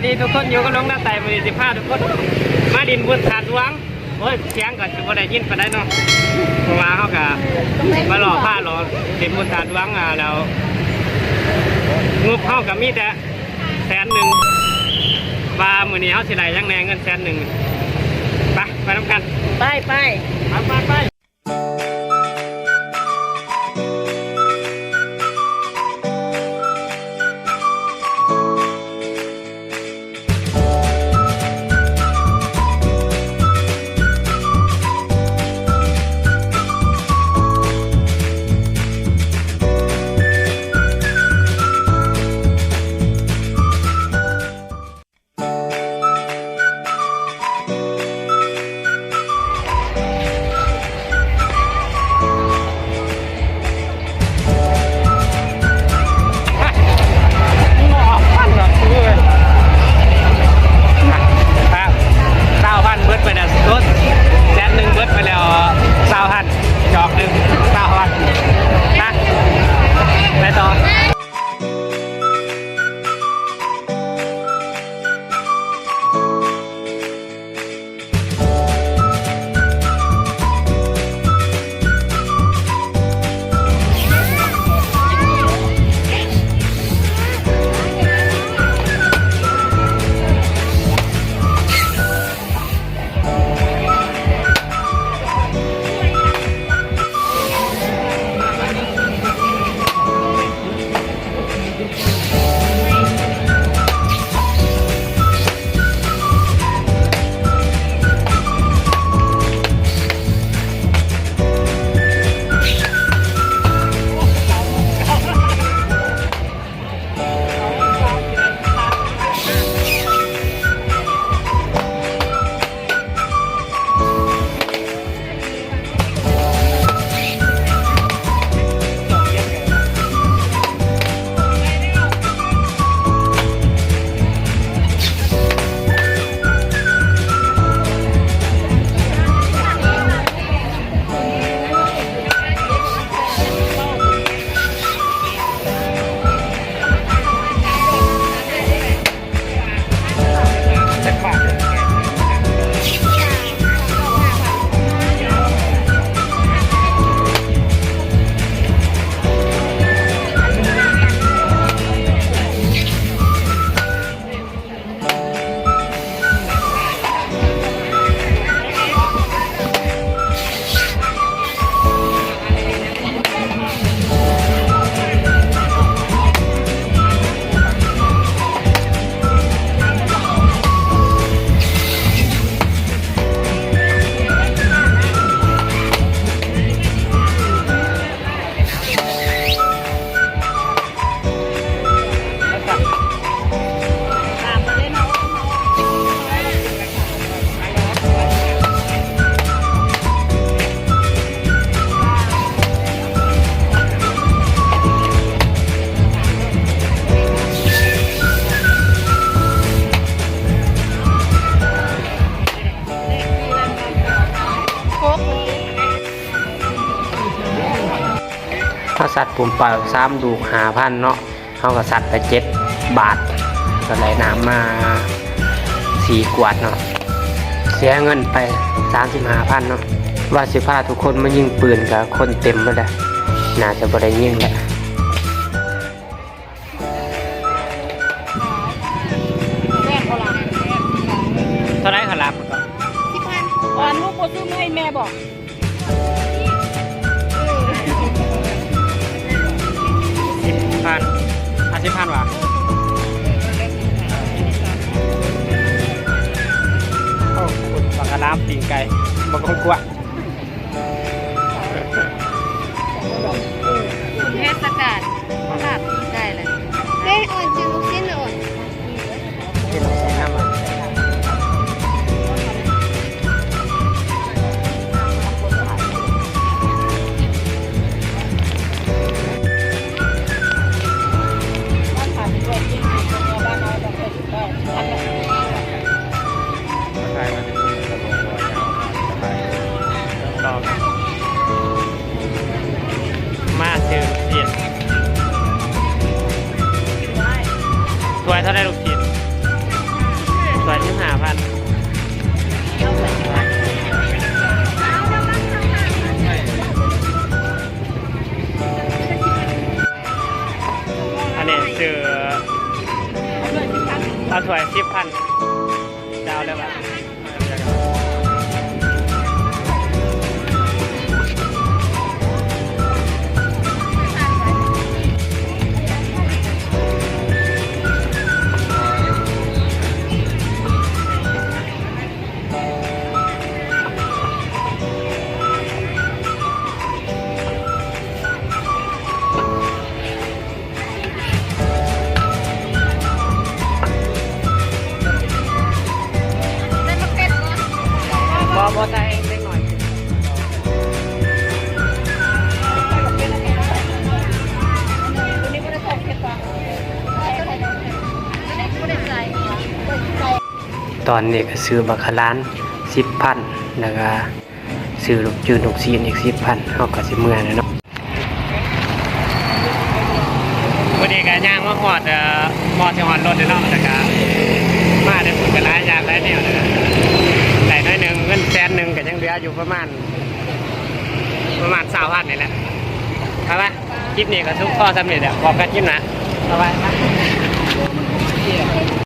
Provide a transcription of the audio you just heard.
ดีทุกคนอยู่กับน้องหน้าไต่มือ15ทุกคนมาดินบุญถาดหลวงโอ้ยเสียงก่อนจะบ่ได้ยินปานใดเนาะเพราะว่าเขากะมาหล่อผ้าหล่อดินบุญถาดหลวงแล้วงบเขากับมีแต่100,000ว่ามื้อนี้เขาสิได้ยังแน่เงิน100,000ไปนำกันไปเขาสัตว์ปุ่มเปล่า3 ดูก5,000เนาะเขาก็สัตว์ไป7 บาทก็ไหลน้ำมา4 กวดเนาะเสียเงินไป35,000เนาะว่าสิพาทุกคนมายิงปืนกับคนเต็มแล้วแหละน่าจะบ่ได้ยิงแหละเท่าไรขลับก่อน10,000อ่อนลูกบ่ซื้อให้แม่บอก10,000ว่ะโอ้คุณบังกะน้ำตีนไก่บังกงกวางเทศกาลภาพได้เลยได้อ่อนจิ๋วลูกชิ้นอ่อนเป็นลูกชิ้นน้ำมันมาเจอเปลี่ยน ซื้อเอาถ้วย10,000จะเอาได้ปะบอใส่เล็กหน่อยตอนนี้ก็ซื้อบัคคาร้าน10,000แล้วก็ซื้อลูกจืดลูกซีนอีก10,000เขาก็สิเมื่อยเลยเนาะวันนี้ก็ย่างมาหอดมอสิหอดรถเนาะแต่ก็มาได้พูดกันหลายอย่างหลายแนวเลยแต่น้อยหนึ่งเงิน100,000ก็ยังเหลืออยู่ประมาณ20,000นี่แหละเอาไปคลิปนี้ก็ทุกข้อสำเร็จแล้วบอกกันคลิปนะเอาไป